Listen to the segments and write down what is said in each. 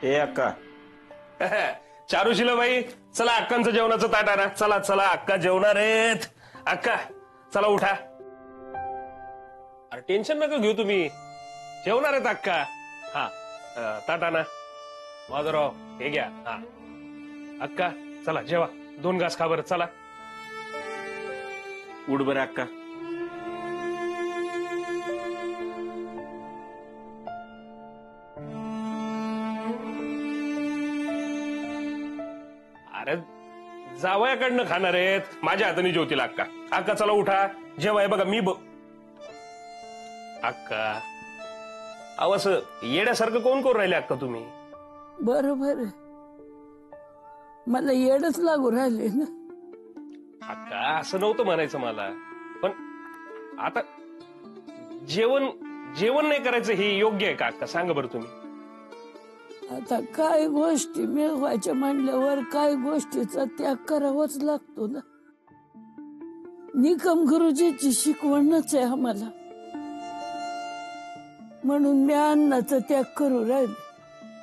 ए अक्का चारुशिला बाई, चला अक्कांचं जेवणाचं ताट आणा. चला चला, अक्का जेवणार आहेत. अक्का चला उठा. अरे टेन्शन नका घेऊ तुम्ही, जेवणार आहेत अक्का. हा ताट आणा. माधवराव हे घ्या. हा अक्का चला जेवा, 2 घास खा बरं. चला उठ बरं अक्का. अरे जावयाकडनं खाणार आहेत, माझ्या हाताने जेवतील अक्का. अक्का चला उठा, जेवाय बघा. मी अक्का अहो असं येड्यासारखं कोण करून राहिले अक्का तुम्ही? बरोबर, मला येडच लागू राहिले ना. अक्का असं नव्हतं म्हणायचं मला, पण आता जेवण जेवण नाही करायचं हे योग्य आहे का अक्का? सांगा बरं तुम्ही. आता काय गोष्टी मिळवायच्या म्हणल्यावर काय गोष्टीचा त्याग करावाच लागतो ना. निकम गुरुजीची शिकवणच आहे आम्हाला, म्हणून मी अन्नाचा त्याग करू राहिले.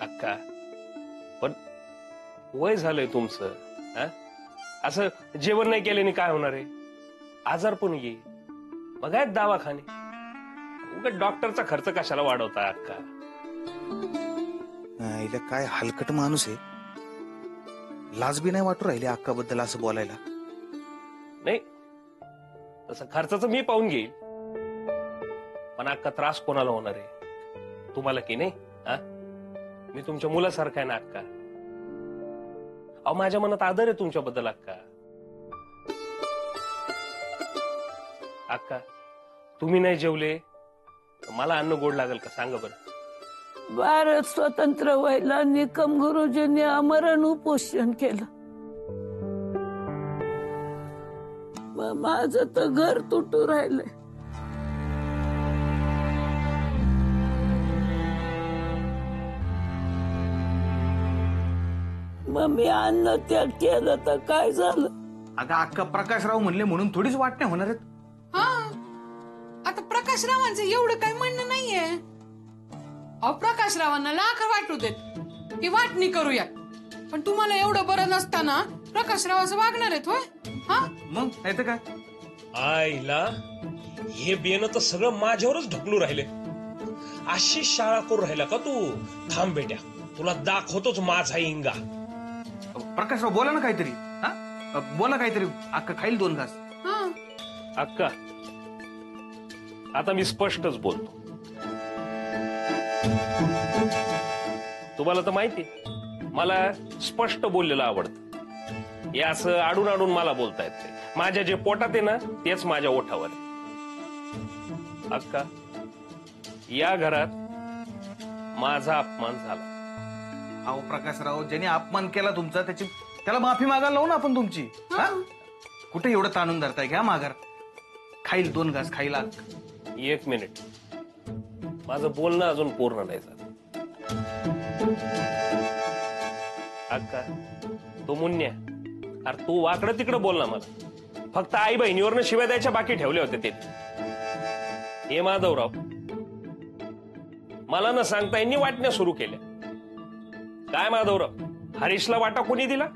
अक्का पण वय झालंय तुमचं, असं जेवण नाही केल्याने काय होणार आहे? आजार पण येईल. मग आहेत दवाखाने, उगाच डॉक्टरचा खर्च कशाला वाढवता अक्का? हिला काय हलकट माणूस आहे, लाज बी नाही वाटू राहिली अक्का बद्दल असं बोलायला. नाही तसं खर्चाचं मी पाहून घेईल, पण अक्का त्रास कोणाला होणार आहे? तुम्हाला की नाही? मी तुमच्या मुलासारखा आहे ना अक्का. अहो माझ्या मनात आदर आहे तुमच्याबद्दल अक्का. अक्का तुम्ही नाही जेवले मला अन्न गोड लागेल का? सांगा बरं. भारत स्वतंत्र व्हायला निकम गुरुजींनी आमरण उपोषण केलं. माझं तर घर तुटू राहिलंय. मग मी अन्न त्याग केलं तर काय झालं? अगं अक्का प्रकाशराव म्हणले म्हणून थोडीच वाटण्या होणार आहेत. आता प्रकाशरावांचं एवढं काही म्हणणं नाहीये. अहो प्रकाशरावांना लाख वाटू देत की वाटणी करूया, पण तुम्हाला एवढं बरं नसताना प्रकाशराव असं वागणार आहेत होय? मग नाही तर काय? आईला हे बेन तर सगळं माझ्यावरच ढकलू राहिले. अशी शाळा करू राहिला का तू? थांब बेट्या, तुला दाखवतोच माझा इंगा. प्रकाशराव बोला ना काहीतरी, बोला काहीतरी. अक्का खाईल 2 घास. अक्का आता मी स्पष्टच बोलतो. तुम्हाला तर माहिती मला स्पष्ट बोललेलं आवडतं. हे असं आडून आडून मला बोलता येत नाही. माझ्या जे पोटात आहे ना तेच माझ्या ओठावर आहे. अक्का या घरात माझा अपमान झाला. अहो प्रकाशराव, ज्याने अपमान केला तुमचा त्याला माफी मागायला लावू ना आपण तुमची. कुठे एवढं ताणून धरताय? घ्या माघार. खाईल 2 घास खाईल. 1 मिनिट, माझं बोलणं अजून पूर्ण नाही झालं. अक्का तो मुन्या, अरे तू वाकडं तिकडं बोल ना मला. फक्त आई बहिणीवरनं शिव्या द्यायच्या बाकी ठेवले होते ते. हे माधवराव मला न सांगता यांनी वाटण्या सुरू केल्या. काय माधवराव, हरीशला वाटा कोणी दिला?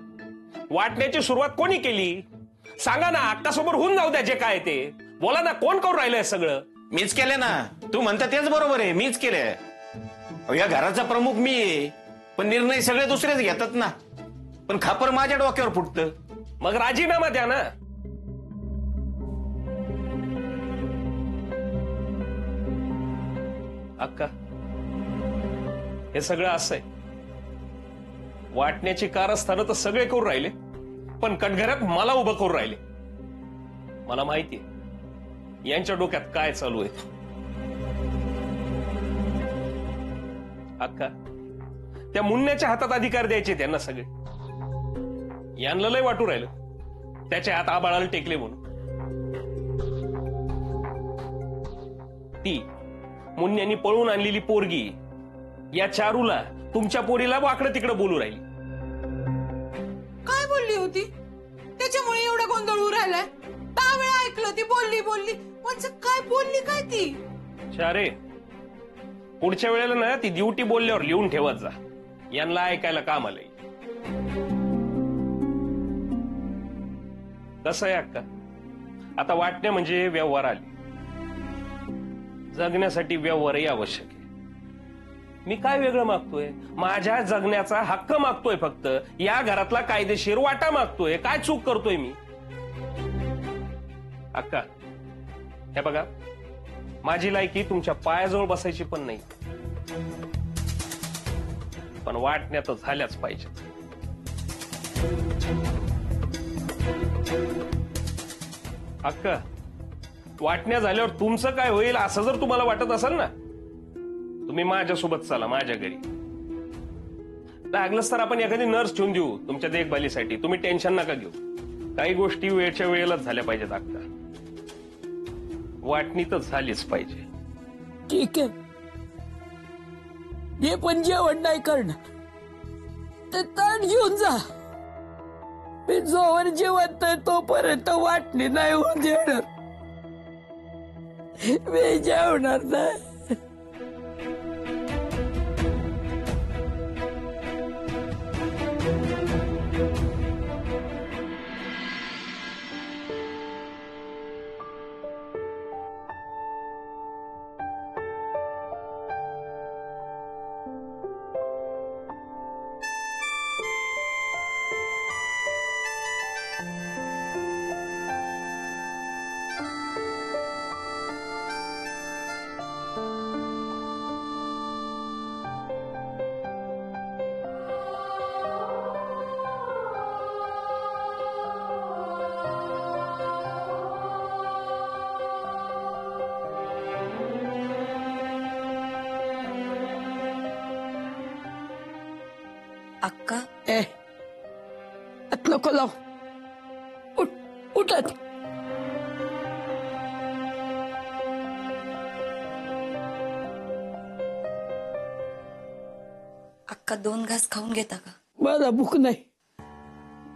वाटण्याची सुरुवात कोणी केली? सांगा ना, अक्का समोर होऊन जाऊ द्या जे काय ते. बोला ना, कोण करून राहिलंय सगळं? मीच केले ना. तू म्हणता तेच बरोबर आहे, मीच केले. या घराचा प्रमुख मी आहे, पण निर्णय सगळे दुसरेच घेतात ना. पण खापर माझ्या डोक्यावर फुटतं. मग राजीनामा द्या ना. अक्का हे सगळं असं आहे. वाटण्याची कारस्थानं तर सगळे करून राहिले, पण कटघरात मला उभं करून राहिले. मला माहितीये यांच्या डोक्यात काय चालू आहे. अक्का त्या मुन्याच्या हातात अधिकार द्यायचे त्यांना सगळे. यांना लय वाटू राहिलं त्याच्या हात आबाळाला टेकले म्हणून. ती मुन्यांनी पळून आणलेली पोरगी या चारूला तुमच्या पोरीला वाकडं तिकडं बोलू राहिली. काय बोलली होती? त्याच्यामुळे एवढा गोंधळ होऊ राहिलाय. 10 वेळा ऐकलं ती बोलली पण काय बोलली काय ती? चारे पुढच्या वेळेला ना ती ड्युटी बोलल्यावर लिहून ठेवत जा. यांना ऐकायला कामाला येईल. कसं आहे अक्का, आता वाटणे म्हणजे व्यवहार आले. जगण्यासाठी व्यवहारही आवश्यक आहे. मी काय वेगळं मागतोय? माझ्या जगण्याचा हक्क मागतोय. फक्त या घरातला कायदेशीर वाटा मागतोय. काय चूक करतोय मी? अक्का हे बघा, माझी लायकी तुमच्या पायाजवळ बसायची पण नाही, पण वाटण्या तर झाल्याच पाहिजे. अक्का, वाटण्या झाल्यावर तुमचं काय होईल असं जर तुम्हाला वाटत असेल ना, तुम्ही माझ्यासोबत चला माझ्या घरी. लागलंच तर आपण एखादी नर्स ठेवून देऊ तुमच्या देखभालीसाठी. तुम्ही टेन्शन नका घेऊ. काही गोष्टी वेळच्या वेळेलाच झाल्या पाहिजेत अक्का. वाटणी तर झालीच पाहिजे. ठीक आहे, हे पण जेवण नाही करणार ते ताट घेऊन जा. मी जोवर जेवत नाही तोपर्यंत वाटणी नाही होऊन देणार. मी जेवणार नाही. अक्का, आत नको लाव. उठत अक्का 2 घास खाऊन घेता का? मला भूक नाही.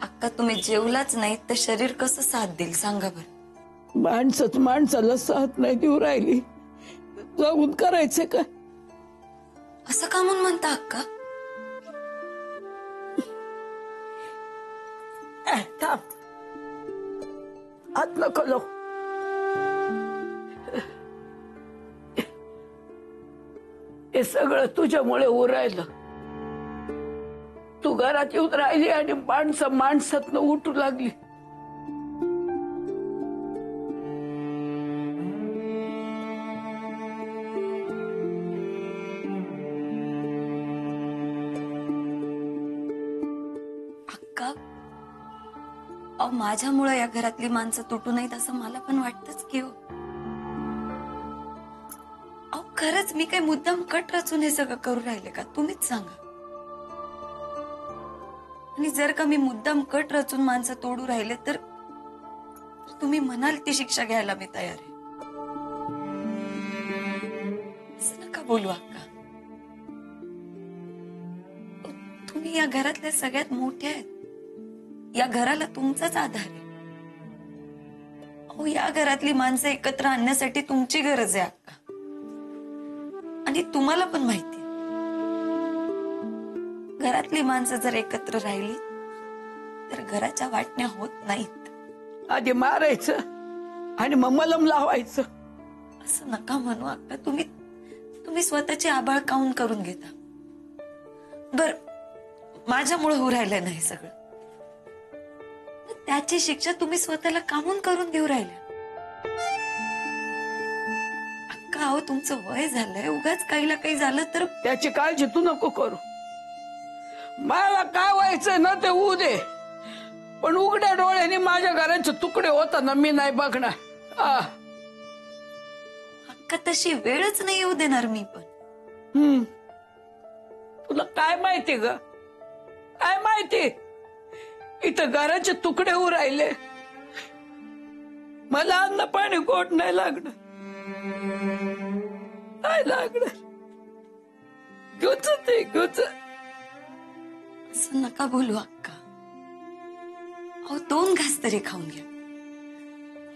अक्का, तुम्ही जेवलाच नाही तर शरीर कसं साथ देईल सांगा बरं. माणसंच माणसाला साथ नाही देऊ राहिली, जाऊन करायचं का? असं का म्हणून म्हणता अक्का? थांब, आत नको लाव. हे सगळं तुझ्यामुळे उरायलं. तू घरात येऊन राहिली आणि माणसं माणसातनं उठू लागली. अक्का, अहो माझ्यामुळे या घरातली माणसं तुटू नयेत असं मला पण वाटतच की हो. अहो खरंच मी काही मुद्दाम कट रचून हे सगळं करू राहिले का? तुम्हीच सांगा. आणि जर का मी मुद्दाम कट रचून माणसं तोडू राहिले तर तुम्ही म्हणाल ती शिक्षा घ्यायला मी तयार आहे. असं नका बोलू अक्का. तुम्ही या घरातल्या सगळ्यात मोठ्या आहेत. या घराला तुमचाच आधार आहे. अहो या घरातली माणसं एकत्र आणण्यासाठी तुमची गरज आहे अक्का. आणि तुम्हाला पण माहिती घरातली माणसं जर एकत्र राहिली तर घराच्या वाटण्या होत नाहीत. आधी मारायचं आणि मग मलम लावायचं. असं नका म्हणू अक्का. तुम्ही स्वतःची आबाळ काऊन करून घेता. बर माझ्यामुळे होऊ राहिलं नाही सगळं. त्याची शिक्षा तुम्ही स्वतःला कामून करून देऊ राहिल्या. अक्का अहो तुमचं वय झालंय. उगाच काहीला काही झालं तर त्याची काळजी तू नको करू. मला काय व्हायचं ना ते होऊ दे, पण उघड्या डोळ्याने माझ्या घराचे तुकडे होताना मी नाही बघणार. अक्का तशी वेळच नाही येऊ देणार मी पण. तुला काय माहिती ग? काय माहिती? इथं घराचे तुकडे होऊ राहिले. मला अन्न पाणी गोड नाही लागणार. नाही लागणार. घेऊच ते घेऊच. असं नका बोलू अक्का. अहो 2 घास तरी खाऊन घ्या.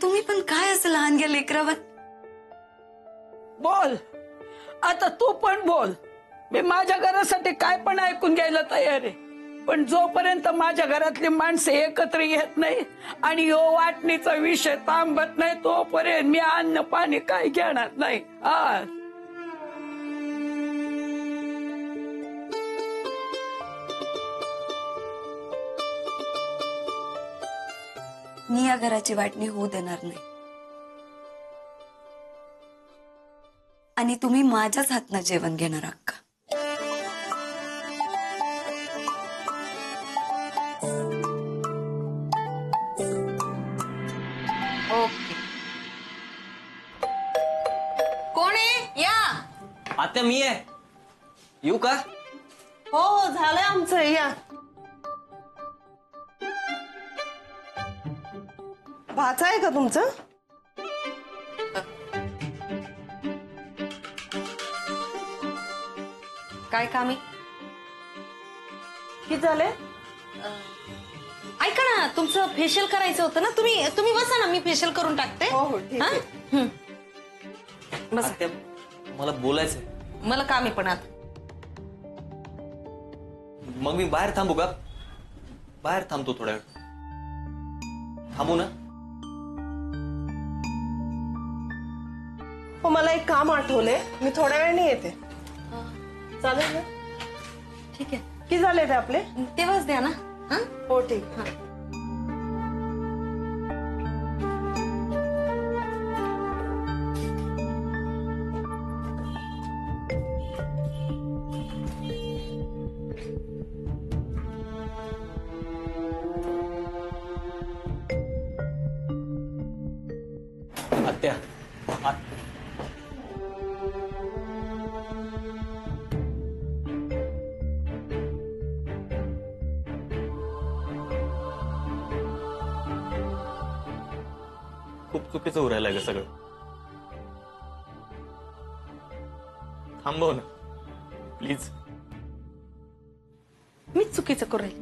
तुम्ही पण काय असं लहानग्या लेकरावर. बोल आता, तू पण बोल. मी माझ्या घरासाठी काय पण ऐकून घ्यायला तयार आहे, पण जोपर्यंत माझ्या घरातली माणसं एकत्र येत नाही आणि यो वाटणीचा विषय थांबत नाही तोपर्यंत मी अन्न पाणी काय घेणार नाही. हा, मी या घराची वाटणी होऊ देणार नाही. आणि तुम्ही माझ्याच हातनं जेवण घेणार अक्का. ओके. कोण आहे? या. आता मी आहे. येऊ का? हो हो झालंय आमचं. या भाचा आहे का तुमचं? काय काम आहे? किती झाले? ऐका ना, तुमचं फेशियल करायचं होतं ना. तुम्ही बसा ना, मी फेशियल करून टाकते. हो हो ठीक आहे. हा? बस आत्या, मला बोलायचंय. मला काम आहे पण आता. मग मी बाहेर थांबू का? बाहेर थांबतो थोड्या वेळ. थांबू ना? हो मला एक काम आठवलंय, मी थोड्या वेळाने येते. चालेल ना? ठीक आहे, किती झाले ते आपले? तेव्हाच द्या ना. हा? हो ठीक. हा. आत्या, खूप चुकीचं होऊ राहिलंय ग सगळं. थांबव ना प्लीज. मीच चुकीचं करू राहील.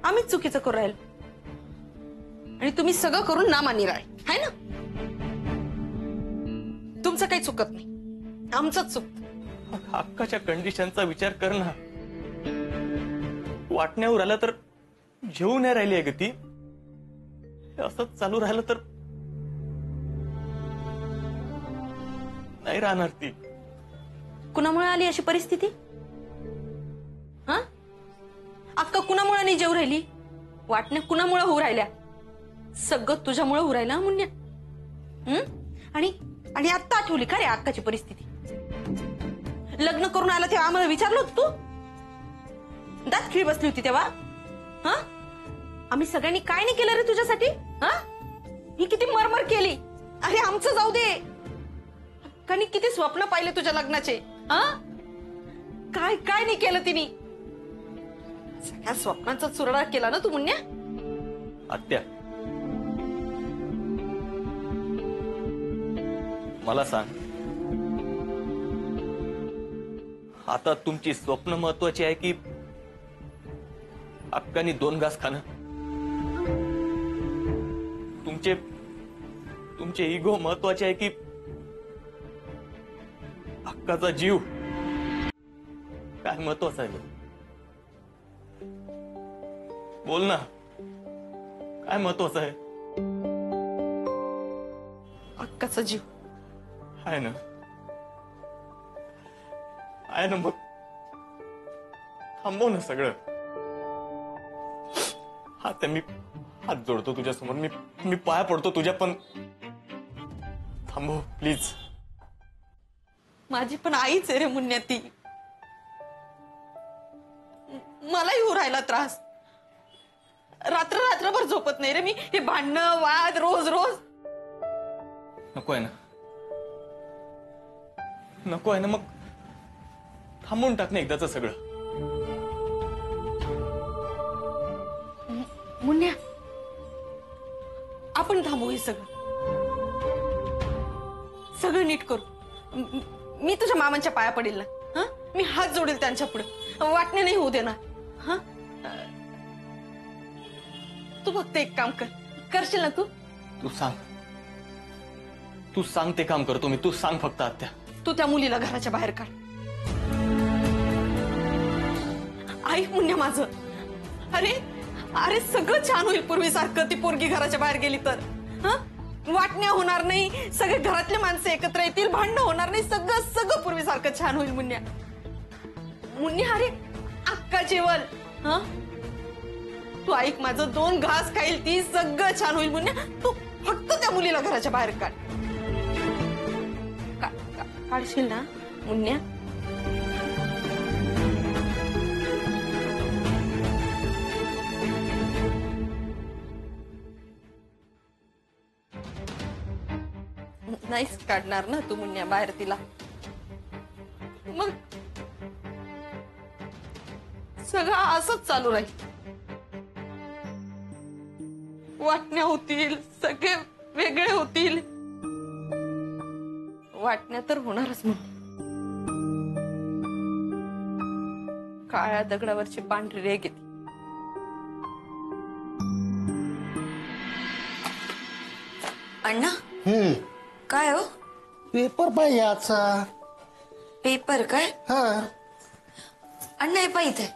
आम्हीच चुकीचं करू राहील आणि तुम्ही सगळं करून ना मानी राहील है ना. तुमचं काही चुकत नाही, आमचंच चुकत. हक्काच्या कंडिशनचा विचार कर ना. वाटण्यावर आला तर जेवू नाही राहिली आहे ग ती. असंच चालू राहिलं तर नाही राहणार ती. कुणामुळे आली अशी परिस्थिती? हा, अक्का कुणामुळे नाही जेव राहिली? वाटण्या कुणामुळे होऊ राहिल्या? सगळं तुझ्यामुळे होऊ राहिलं मुन्या. आणि आत्ता आठवली का रे अक्काची परिस्थिती? लग्न करून आला तेव्हा आम्हाला विचारलं होतं तू? दात खिळी बसली होती तेव्हा. हा, आम्ही सगळ्यांनी काय नाही केलं रे तुझ्यासाठी? हा, ही किती मरमर केली. अरे आमचं जाऊ दे, अक्कानी किती स्वप्न पाहिले तुझ्या लग्नाचे. हा, काय काय नाही केलं तिने. सगळ्या स्वप्नांचा चुरडा केला ना तू मुन्या. आत्या, मला सांग, आता तुमची स्वप्न महत्वाची आहे की अक्कानी 2 घास खाणं? तुमचे इगो महत्वाचे आहे की अक्काचा जीव? काय महत्वाचं आहे? बोल ना, काय महत्वाचं आहे? अक्काचा जीव आहे ना, आहे ना. मग थांबव ना सगळं. आता मी हात जोडतो तुझ्या समोर, मी पाया पडतो तुझ्या, पण थांबव प्लीज. माझी पण आईच आहे रे मुन्या ती. मलाही होऊ राहिला त्रास. रात्रभर झोपत नाही रे मी. हे भांडणं वाद रोज रोज. नको आहे ना, नको आहे ना. मग थांबवून टाक ना एकदाच सगळं. मुन्या, आपण थांबवू हे सगळं. सगळं नीट करू. मी तुझ्या मामांच्या पाया पडेल ना. हा, मी हात जोडेल त्यांच्या पुढे. वाटणे नाही होऊ देणार. हा, तू फक्त एक काम करशील ना? तू सांग ते काम करतो मी. तू सांग फक्त आत्या. तू त्या मुलीला घराच्या बाहेर काढ. ऐक मुन्या माझं. अरे अरे सगळं छान होईल पूर्वीसारखं. ती पोरगी घराच्या बाहेर गेली तर वाटण्या होणार नाही, सगळे घरातले माणसं एकत्र येतील, भांडणं होणार नाही, सगळं सगळं पूर्वीसारखं छान होईल मुन्या. मुन्या अरे अक्का जेवल. तू ऐक माझं, 2 घास खाईल ती, सगळं छान होईल मुन्या. तू फक्त त्या मुलीला घराच्या बाहेर काढ. काढशील ना मुन्या? नाहीच काढणार ना तू मुन्या बाहेर तिला? मग सगळं असंच चालू राहील. वाटण्या होतील, सगळे वेगळे होतील. वाटण्या तर होणारच म्हणून. काळ्या दगडावरची पांढरी रेग येते. अण्णा काय हो? पेपर पाहिजे आजचा. पेपर काय? हा. अण्णा हे पाय इथे.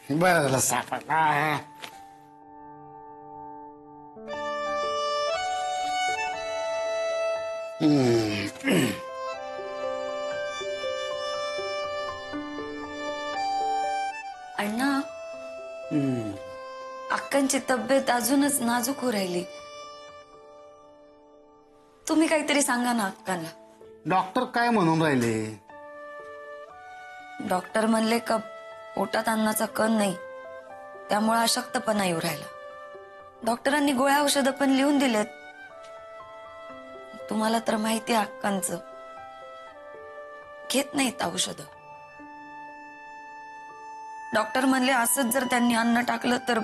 बरं झालं सापडला. अण्णा अक्कांची तब्येत अजूनच नाजूक हो राहिली. तुम्ही काहीतरी सांगा ना अक्कांना. डॉक्टर काय म्हणून राहिले? डॉक्टर म्हणले का पोटात अन्नाचा कण नाही, त्यामुळे अशक्तपणा येऊ राहिला. डॉक्टरांनी गोळ्या औषधं पण लिहून दिलेत. तुम्हाला तर माहिती आहे अक्कांचं, घेत नाहीत औषधं. डॉक्टर म्हणले असंच जर त्यांनी अन्न टाकलं तर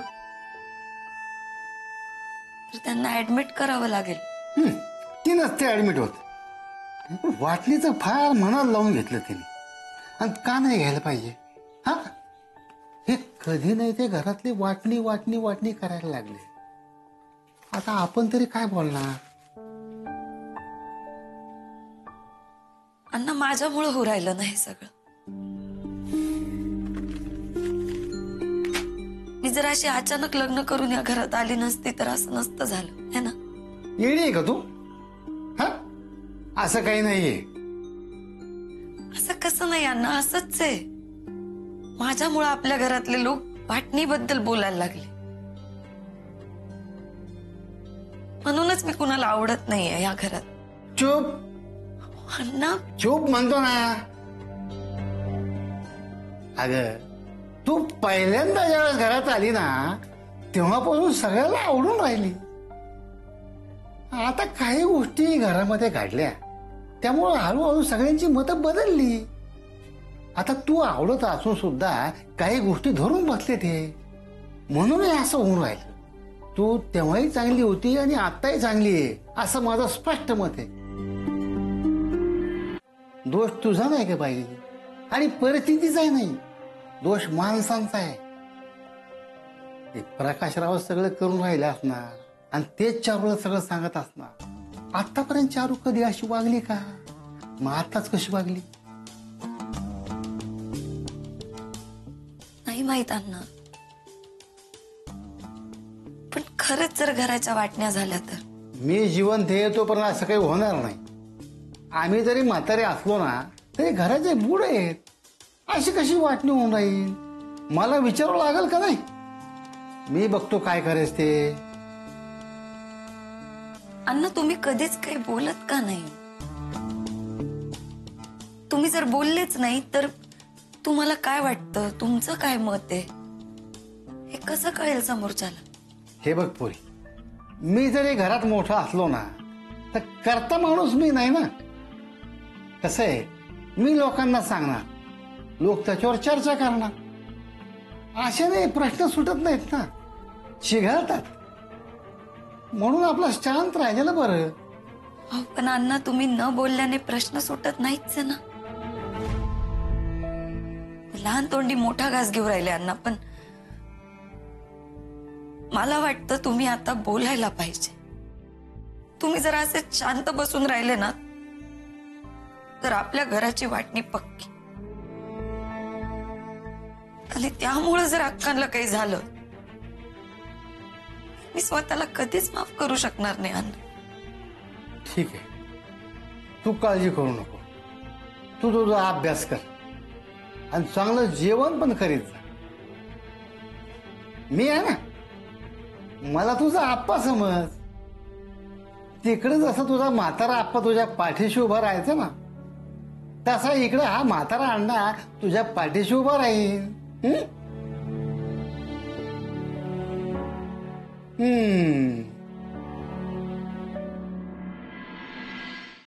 त्यांना ऍडमिट करावं लागेल. ती नसते ऍडमिट होत. वाटणीचं फार मनाला लावून घेतलं तिने. आणि का नाही घ्यायला पाहिजे? हा, हे कधी नाही ते घरातली वाटणी वाटणी वाटणी करायला लागले. आता आपण तरी काय बोलणार? अण्णा माझ्यामुळे हो राहिलं नाही सगळं. मी जर अशी अचानक लग्न करून या घरात आली नसती तर असं नसतं झालं, है ना? येडी आहे का तू? हा, असं काही नाहीये. असं कसं नाही अण्णा, असंच आहे. माझ्यामुळे आपल्या घरातले लोक वाटणीबद्दल बोलायला लागले. म्हणूनच मी कुणाला आवडत नाहीये या घरात. चुप अण्णा चुप म्हणतो ना. अगं तू पहिल्यांदा ज्यावेळेस घरात आली ना तेव्हापासून सगळ्याला आवडून राहिली. आता काही गोष्टी घरामध्ये घडल्या त्यामुळे हळूहळू सगळ्यांची मतं बदलली. आता तू आवडत असून सुद्धा काही गोष्टी धरून बसले ते, म्हणून असं होऊन राहिलं. तू तेव्हाही चांगली होती आणि आताही चांगली आहे असं माझं स्पष्ट मत आहे. दोष तुझा नाही का बाई आणि परिस्थितीचाही नाही, दोष माणसांचा आहे. ते प्रकाशराव सगळं करून राहिले असणार आणि तेच चारूला सगळं सांगत असणार. आतापर्यंत चारू कधी अशी वागली का? मग आताच कशी वागली? नाही माहित अण्णा, पण खरंच जर घराच्या वाटण्या झाल्या तर मी जिवंत आहे तोपर्यंत असं काही होणार नाही. आम्ही जरी म्हातारे असलो ना तरी घराचे बुड आहेत. अशी कशी वाटणी होऊन राहील? मला विचारावं लागेल का नाही? मी बघतो काय करायचं ते. अण्णा तुम्ही कधीच काही बोलत का नाही? तुम्ही जर बोललेच नाही तर तुम्हाला काय वाटतं, तुमचं काय मत आहे हे कसं कळेल समोरच्याला? हे बघ पोरी, मी जरी घरात मोठा असलो ना तर करता माणूस मी नाही ना. कसं आहे, मी लोकांना सांगणार, लोक त्याच्यावर चर्चा करणार. अशाने प्रश्न सुटत नाहीत ना, चिघळतात. म्हणून आपलं शांत राहिलेलं बरं. हो पण अण्णा तुम्ही न बोलल्याने प्रश्न सुटत नाहीच ना. लहान तोंडी मोठा घास घेऊन राहिले अण्णा. पण मला वाटतं तुम्ही आता बोलायला पाहिजे. तुम्ही जर असे शांत बसून राहिले ना तर आपल्या घराची वाटणी पक्की. आणि त्यामुळे जर अक्कांना काही झालं, मी स्वतःला कधीच माफ करू शकणार नाही अण्णा. ठीक आहे, तू काळजी करू नको. तू तुझा अभ्यास कर आणि चांगलं जेवण पण करीत जा. मी आहे ना, मला तुझा आप्पा समज. तिकडे जसं तुझा म्हातारा आप्पा तुझ्या पाठीशी उभा राहायचा ना, तसा इकडे हा म्हातारा अण्णा तुझ्या पाठीशी उभा राहील. हम्म.